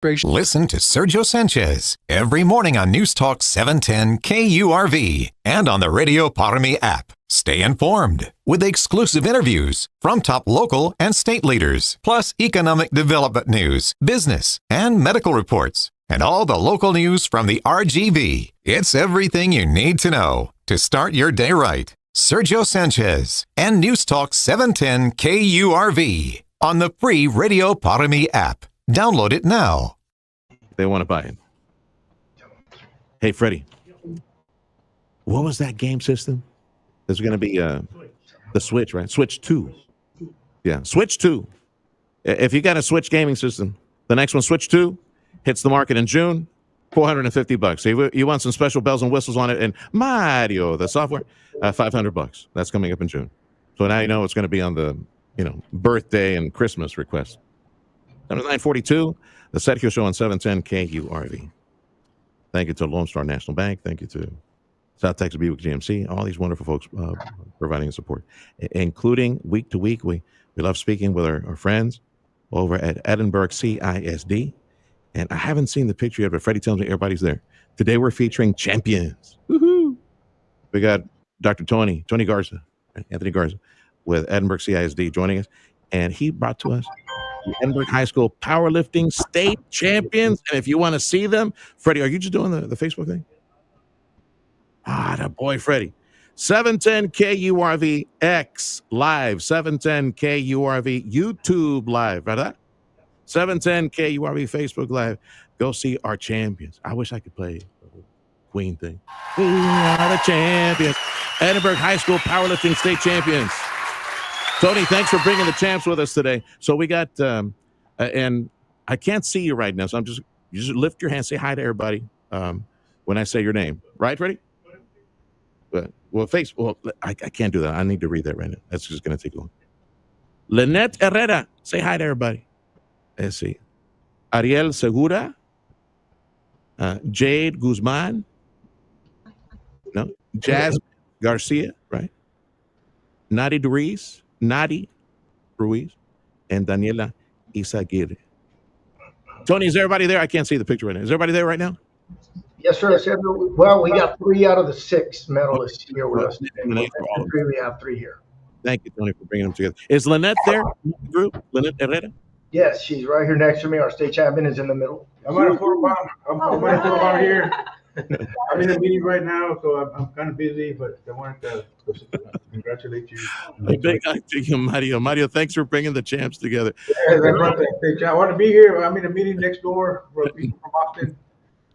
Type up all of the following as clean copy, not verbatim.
Listen to Sergio Sanchez every morning on News Talk 710 KURV and on the Radio Parami app. Stay informed with exclusive interviews from top local and state leaders, plus economic development news, business, and medical reports, and all the local news from the RGV. It's everything you need to know to start your day right. Sergio Sanchez and News Talk 710 KURV on the free Radio Parami app. Download it now. They want to buy it. Hey, Freddie, what was that game system? There's going to be the Switch, right? Switch 2. Yeah, Switch 2. If you got a Switch gaming system, the next one, Switch 2, hits the market in June, $450. So you want some special bells and whistles on it, and Mario, the software, $500. That's coming up in June. So now you know it's going to be on the birthday and Christmas request. That was 942, the Sergio Show on 710 KURV. Thank you to Lone Star National Bank. Thank you to South Texas Buick GMC. All these wonderful folks providing support, including week to week. We love speaking with our friends over at Edinburgh CISD. And I haven't seen the picture yet, but Freddie tells me everybody's there. Today we're featuring champions. Woohoo! We got Dr. Anthony Garza, with Edinburgh CISD joining us. And he brought to us the Edinburgh High School Powerlifting State Champions. And if you want to see them, Freddie, are you just doing the Facebook thing? That boy, Freddie. 710 KURV X Live, 710 KURV YouTube Live, right? 710 KURV Facebook Live. Go see our champions. I wish I could play the Queen thing. We are the champions. Edinburgh High School Powerlifting State Champions. Tony, thanks for bringing the champs with us today. So we got, and I can't see you right now, so you just lift your hand, say hi to everybody when I say your name. Right, Freddie? I can't do that. I need to read that right now. That's just going to take long. Lynette Herrera, say hi to everybody. Let's see. Ariel Segura. Jade Guzman. No. Jasmine Garcia, right? Nadi Ruiz, and Daniela Izaguirre. Tony, is everybody there? I can't see the picture right now. Is everybody there right now? Yes, sir. Well, we got 3 out of the 6 medalists here with us today. We have 3 here. Thank you, Tony, for bringing them together. Is Lynette there in the group? Lynette Herrera? Yes, she's right here next to me. Our state champion is in the middle. I'm at a $4 here. I'm in a meeting right now, so I'm kind of busy, but I wanted to congratulate you. A big hi to you, Mario. Mario, thanks for bringing the champs together. Yeah, I want to be here. I'm in a meeting next door for people from Boston.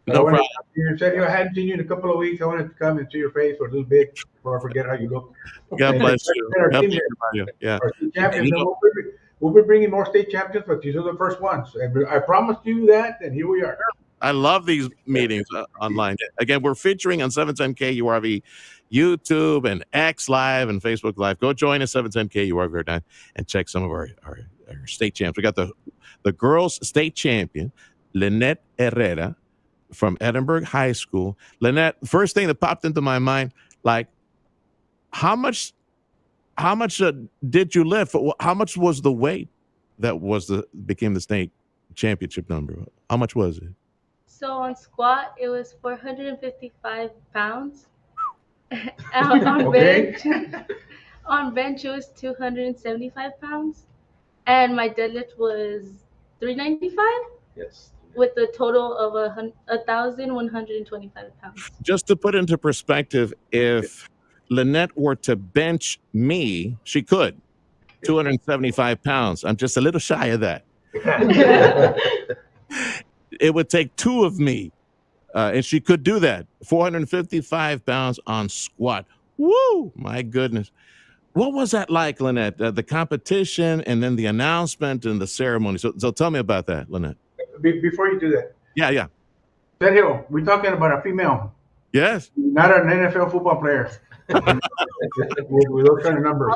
No problem. I hadn't seen you in a couple of weeks. I wanted to come and see your face for a little bit before I forget how you look. God bless you. God bless you, Mario. Yeah. We'll be bringing more state champions, but these are the first ones. I promised you that, and here we are. I love these meetings online. Again, we're featuring on 710 KURV YouTube and X Live and Facebook Live. Go join us, 710 KURV right now, and check some of our state champs. We got the girls state champion, Lynette Herrera from Edinburgh High School. Lynette, first thing that popped into my mind, like, how much did you lift? How much was the weight that became the state championship number? How much was it? So on squat, it was 455 pounds. On bench, it was 275 pounds. And my deadlift was 395? Yes. With a total of 1,125 pounds. Just to put into perspective, if Lynette were to bench me, she could. 275 pounds. I'm just a little shy of that. It would take 2 of me, and she could do that. 455 pounds on squat. Woo! My goodness. What was that like, Lynette? The competition and then the announcement and the ceremony. So tell me about that, Lynette. Before you do that. Yeah. Sergio, we're talking about a female. Yes. Not an NFL football player. With those kind of numbers.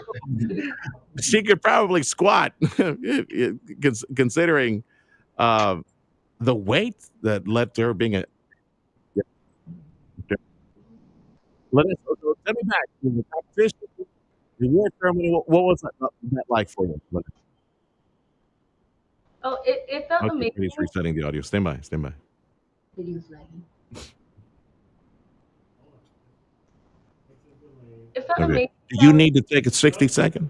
She could probably squat, considering the weight that led to her being a. Let me back. The competition, the year ceremony, what was that like for you? Oh, it felt Okay, amazing. Freddie's resetting the audio. Stand by. Stand by. It felt Okay. amazing. Do you need to take a 60-second?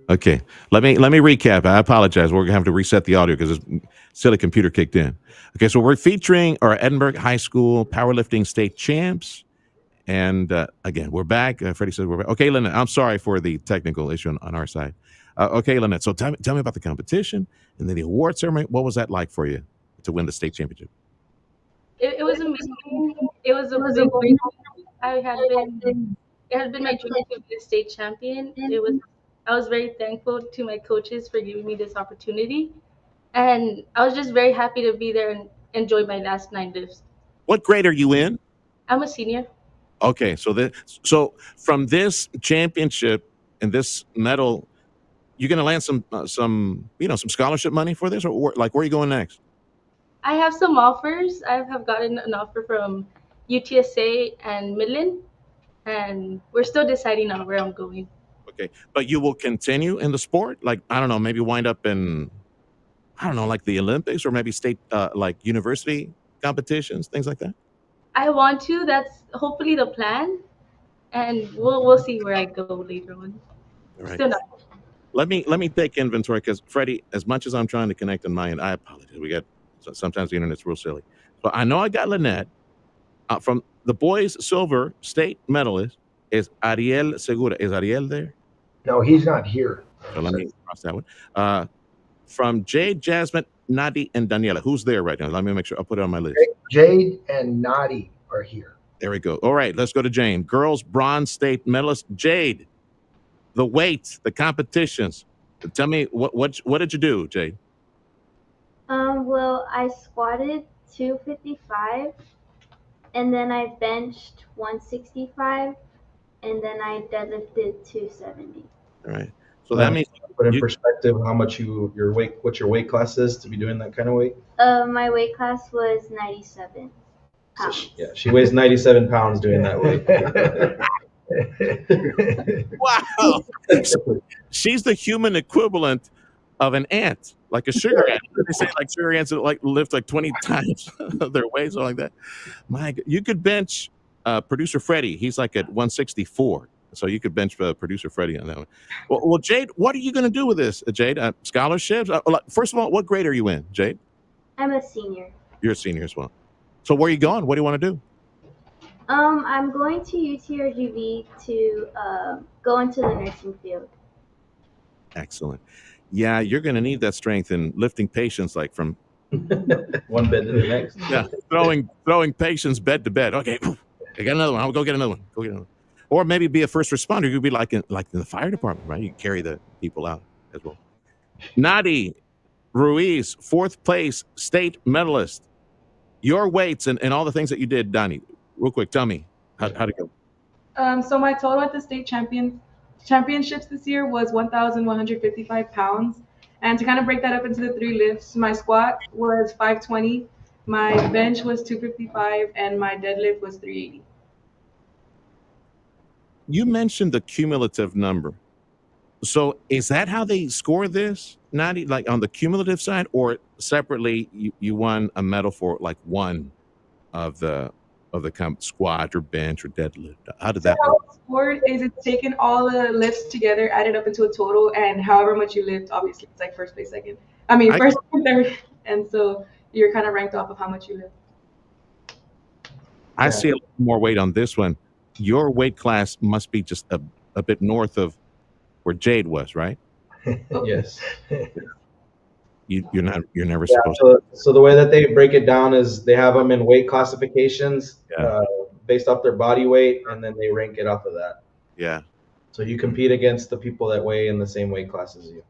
Okay. Let me recap. I apologize. We're gonna have to reset the audio because this silly computer kicked in. Okay, so we're featuring our Edinburgh High School powerlifting state champs. And again, we're back. Freddie says we're back. Okay, Lynette, I'm sorry for the technical issue on our side. Okay, Lynette, so tell me about the competition and then the award ceremony. What was that like for you to win the state championship? It was amazing. It was a big win. It had been my dream to be a state champion. I was very thankful to my coaches for giving me this opportunity. And I was just very happy to be there and enjoy my last 9 lifts. What grade are you in? I'm a senior. Okay, so from this championship and this medal, you're going to land some scholarship money for this, or like where are you going next? I have some offers. I have gotten an offer from UTSA and Midland, and we're still deciding on where I'm going. Okay, but you will continue in the sport, like I don't know, maybe wind up in like the Olympics or maybe state like university competitions, things like that. I want to. That's hopefully the plan, and we'll see where I go later on. All right. Still not. Let me take inventory because Freddie, as much as I'm trying to connect on my end, I apologize. Sometimes the internet's real silly. But I know I got Lynette from the boys' silver state medalist is Ariel Segura. Is Ariel there? No, he's not here. So let me cross that one. From Jade, Jasmine, Nadi, and Daniela. Who's there right now? Let me make sure. I'll put it on my list. Jade and Nadi are here. There we go. All right, let's go to Jane. Girls bronze state medalist Jade. The weights, the competitions. Tell me what did you do, Jade? Well, I squatted 255, and then I benched 165, and then I deadlifted 270. All right. So that means put in perspective how much what your weight class is to be doing that kind of weight. My weight class was 97 pounds. So she weighs 97 pounds doing that weight. Wow. She's the human equivalent of an ant, like a sugar ant. They say like sugar ants that like lift like 20 times their weight, something like that. You could bench producer Freddie. He's like at 164. So you could bench producer Freddie on that one. Well, Jade, what are you going to do with this, Jade? Scholarships? First of all, what grade are you in, Jade? I'm a senior. You're a senior as well. So where are you going? What do you want to do? I'm going to UTRGV to go into the nursing field. Excellent. Yeah, you're going to need that strength in lifting patients like from one bed to the next. Yeah, throwing patients bed to bed. Okay, I got another one. I'll go get another one. Or maybe be a first responder. You'd be like in the fire department, right? You carry the people out as well. Nadi Ruiz, 4th place state medalist. Your weights and all the things that you did, Donnie. Real quick, tell me how'd it go. So my total at the state championships this year was 1,155 pounds. And to kind of break that up into the 3 lifts, my squat was 520, my bench was 255, and my deadlift was 380. You mentioned the cumulative number. So is that how they score this, Nadi? Like on the cumulative side, or separately you won a medal for like one of the squat or bench or deadlift? How did that work? How it's scored is it's taken all the lifts together, added up into a total, and however much you lift, obviously it's like first place, second. First, second, third, and so you're kind of ranked off of how much you lift. I see a little more weight on this one. Your weight class must be just a bit north of where Jade was, right? Yes. You're never supposed to. So the way that they break it down is they have them in weight classifications based off their body weight, and then they rank it off of that. Yeah. So you compete against the people that weigh in the same weight class as you.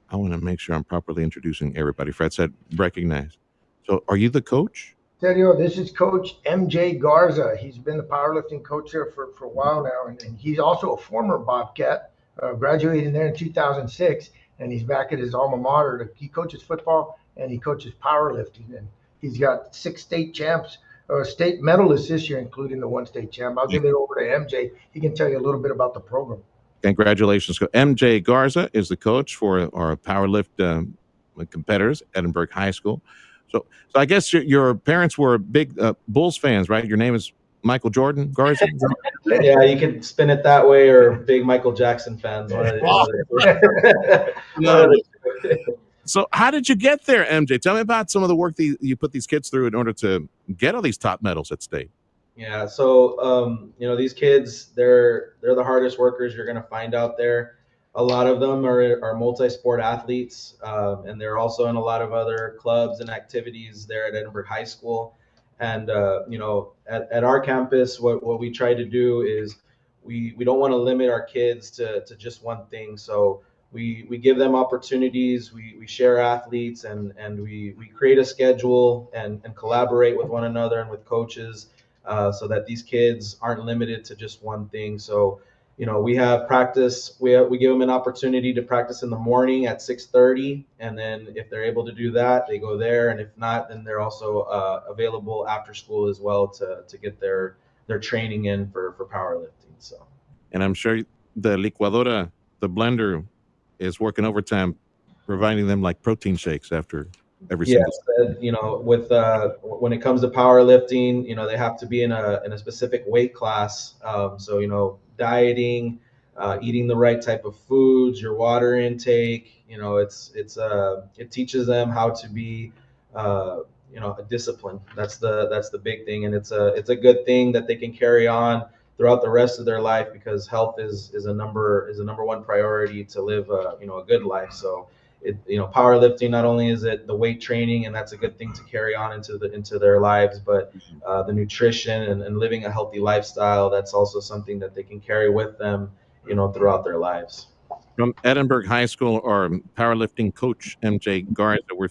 I want to make sure I'm properly introducing everybody. Fred said recognize. So are you the coach? Sergio, this is Coach MJ Garza. He's been the powerlifting coach there for a while now, and he's also a former Bobcat, graduated there in 2006, and he's back at his alma mater. He coaches football and he coaches powerlifting, and he's got 6 state champs, state medalists this year, including the 1 state champ. I'll give it over to MJ. He can tell you a little bit about the program. Congratulations. MJ Garza is the coach for our powerlift competitors at Edinburgh High School. So I guess your parents were big Bulls fans, right? Your name is Michael Jordan Garza? Yeah, you can spin it that way, or big Michael Jackson fans. One of the two. So how did you get there, MJ? Tell me about some of the work that you put these kids through in order to get all these top medals at state. Yeah, so these kids, they're the hardest workers you're gonna find out there. A lot of them are multi-sport athletes, and they're also in a lot of other clubs and activities there at Edinburgh High School. And at our campus, what we try to do is we don't want to limit our kids to just one thing. So we give them opportunities, we share athletes, and we create a schedule and collaborate with one another and with coaches, so that these kids aren't limited to just one thing. So we have practice. We give them an opportunity to practice in the morning at 6:30, and then if they're able to do that, they go there, and if not, then they're also available after school as well to get their training in for powerlifting. So, and I'm sure the licuadora, the blender, is working overtime, providing them like protein shakes after every single. With when it comes to powerlifting, they have to be in a specific weight class. So dieting, eating the right type of foods, your water intake. It teaches them how to be a discipline. That's the big thing, and it's a good thing that they can carry on throughout the rest of their life, because health is a number one priority to live a good life. So powerlifting, not only is it the weight training, and that's a good thing to carry on into their lives, but the nutrition and living a healthy lifestyle, that's also something that they can carry with them throughout their lives. From Edinburgh High School, our powerlifting coach MJ Garza, we're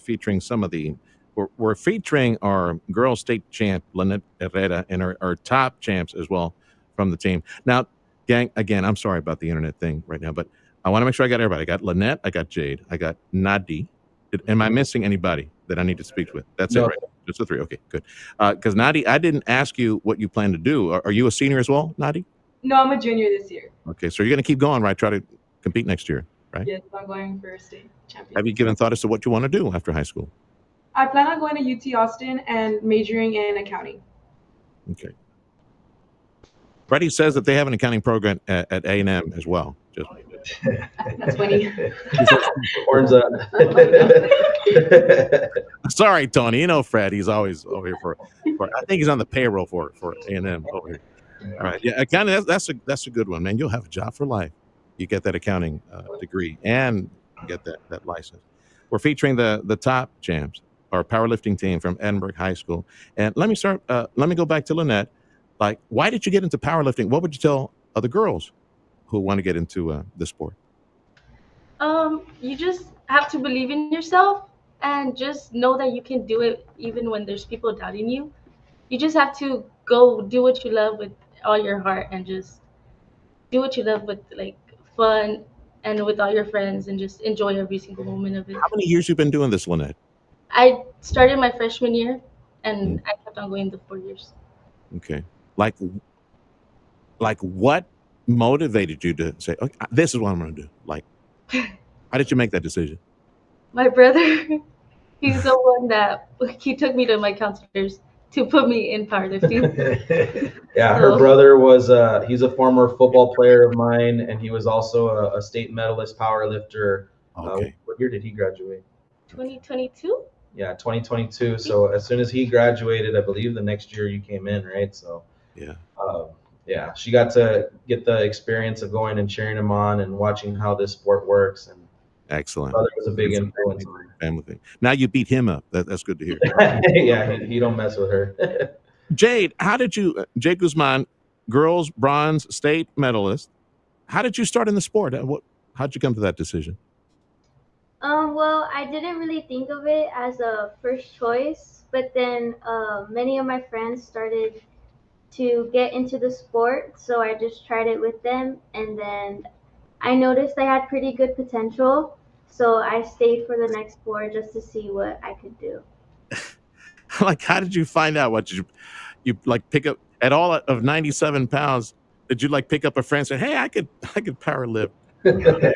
featuring our girls state champ Lynette Herrera and our top champs as well from the team. Now, gang, again, I'm sorry about the internet thing right now, but I want to make sure I got everybody. I got Lynette, I got Jade, I got Nadi. Am I missing anybody that I need to speak with? That's No. it, right? Just the three. Okay, good. Because Nadi, I didn't ask you what you plan to do. Are you a senior as well, Nadi? No, I'm a junior this year. Okay, so you're going to keep going, right? Try to compete next year, right? Yes, I'm going for a state champion. Have you given thought as to what you want to do after high school? I plan on going to UT Austin and majoring in accounting. Okay. Freddie says that they have an accounting program at A&M as well. That's funny. Horns up. Sorry, Tony. Fred. He's always over here for I think he's on the payroll for A&M over here. All right. Yeah, accounting. That's a good one, man. You'll have a job for life. You get that accounting degree and get that license. We're featuring the top champs, our powerlifting team from Edinburgh High School. And let me go back to Lynette. Like, why did you get into powerlifting? What would you tell other girls who want to get into the sport? You just have to believe in yourself and just know that you can do it even when there's people doubting you. You just have to go do what you love with all your heart, and just do what you love with like fun and with all your friends, and just enjoy every single moment of it. How many years you been doing this, Lynette? I started my freshman year, and I kept on going the 4 years. Okay. Like what motivated you to say, okay, this is what I'm going to do? Like, how did you make that decision? My brother, he's the one that he took me to my counselors to put me in powerlifting. Yeah, her brother was he's a former football player of mine, and he was also a state medalist powerlifter. Okay. What year did he graduate? 2022. Yeah, 2022. So as soon as he graduated, I believe the next year you came in, right? So yeah, she got to get the experience of going and cheering him on and watching how this sport works. And excellent. Brother was a big influence. Family thing. Now you beat him up. That's good to hear. Yeah, he don't mess with her. Jade, how did you, Jade Guzman, girls bronze state medalist, how did you start in the sport? How'd you come to that decision? Well, I didn't really think of it as a first choice, but then many of my friends started to get into the sport, so I just tried it with them, and then I noticed I had pretty good potential, so I stayed for the next 4 just to see what I could do. Like, how did you find out? What did you like pick up at all of 97 pounds? Did you like pick up a friend and say, "Hey, I could power lift"? Like,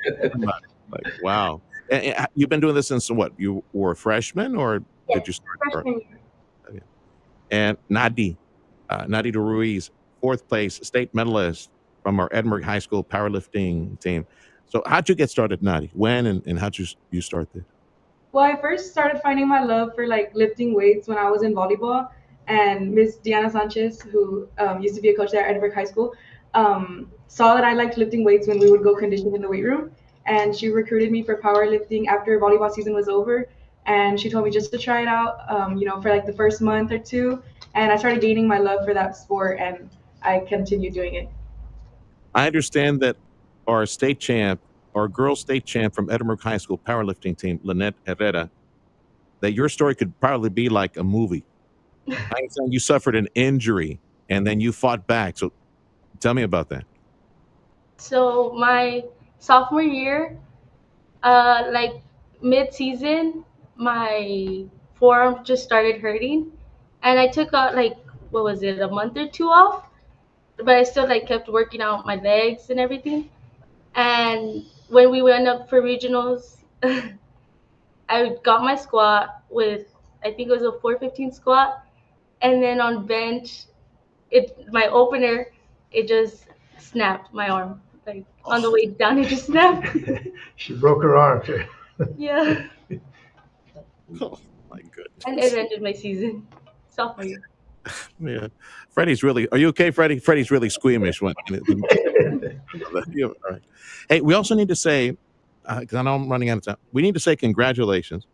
wow. And you've been doing this since what? You were a freshman, or Yes, did you start? freshman year. Okay. And Nadi Ruiz, 4th place state medalist from our Edinburgh High School powerlifting team. So how'd you get started, Nadi? When and how'd you start this? Well, I first started finding my love for like lifting weights when I was in volleyball, and Miss Diana Sanchez, who used to be a coach there at Edinburgh High School, saw that I liked lifting weights when we would go condition in the weight room, and she recruited me for powerlifting after volleyball season was over, and she told me just to try it out, for like the first month or two, and I started gaining my love for that sport, and I continued doing it. I understand that our state champ, our girls state champ from Edinburgh High School powerlifting team, Lynette Herrera, that your story could probably be like a movie. I understand you suffered an injury and then you fought back. So tell me about that. So my sophomore year, like mid-season, my forearm just started hurting, and I took what was it, a month or two off, but I still like kept working out my legs and everything. And when we went up for regionals, I got my squat with, I think it was a 415 squat, and then on bench, my opener, it just snapped my arm. Like on the way down, it just snapped. She broke her arm too. Yeah, Oh my goodness. and it ended my season, sophomore year. Yeah. Freddie's really, are you okay, Freddie? Freddie's really squeamish. All right. Hey, we also need to say, because I know I'm running out of time, we need to say congratulations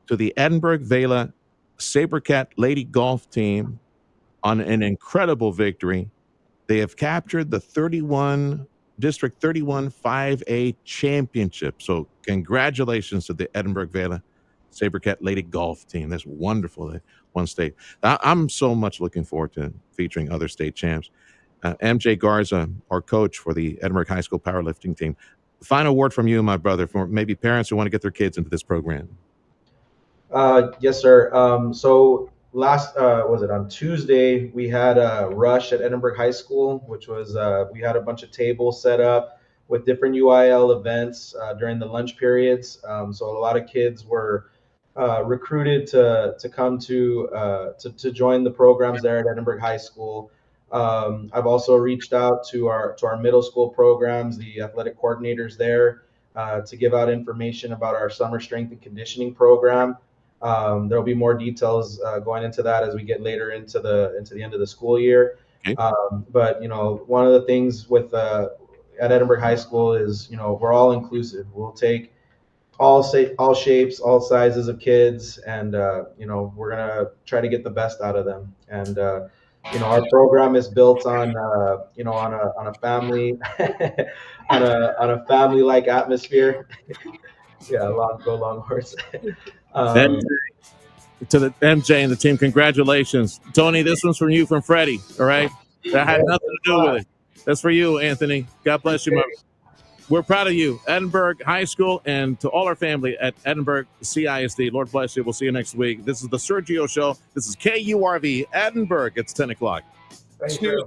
to the Edinburgh Vela Sabercat Lady Golf Team on an incredible victory. They have captured the District 31 5A championship. So congratulations to the Edinburgh Vela Sabercat Lady Golf Team. That's wonderful. They won state. I'm so much looking forward to featuring other state champs. MJ Garza, our coach for the Edinburgh High School powerlifting team. Final word from you, my brother, for maybe parents who want to get their kids into this program. Yes, sir. So last, was it on Tuesday, we had a rush at Edinburgh High School, which was, we had a bunch of tables set up with different UIL events during the lunch periods. So a lot of kids were recruited to come to join the programs there at Edinburgh High School. I've also reached out to our middle school programs, the athletic coordinators there, to give out information about our summer strength and conditioning program. There'll be more details going into that as we get later into the end of the school year. Okay. But one of the things with at Edinburgh High School is we're all inclusive. We'll take all shapes, all sizes of kids, and we're gonna try to get the best out of them. And our program is built on on a family on a family like atmosphere. Yeah, go Longhorns. To the MJ and the team, congratulations. Tony, this one's from you, from Freddie, all right? That had nothing to do with it. That's for you, Anthony. God bless you, we're proud of you. Edinburgh High School, and to all our family at Edinburgh CISD. Lord bless you. We'll see you next week. This is the Sergio Show. This is KURV Edinburgh. It's 10 o'clock. Thank you.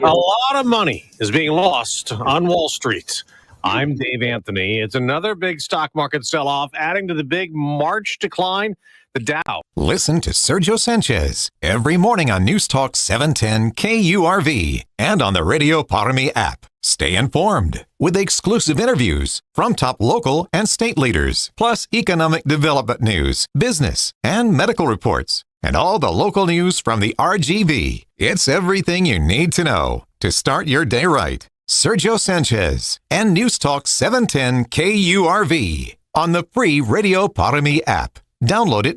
A lot of money is being lost on Wall Street. I'm Dave Anthony. It's another big stock market sell-off, adding to the big March decline. The Dow. Listen to Sergio Sanchez every morning on News Talk 710 KURV and on the Radio Parami app. Stay informed with exclusive interviews from top local and state leaders, plus economic development news, business, and medical reports, and all the local news from the RGV. It's everything you need to know to start your day right. Sergio Sanchez and News Talk 710 KURV on the free Radio Parami app. Download it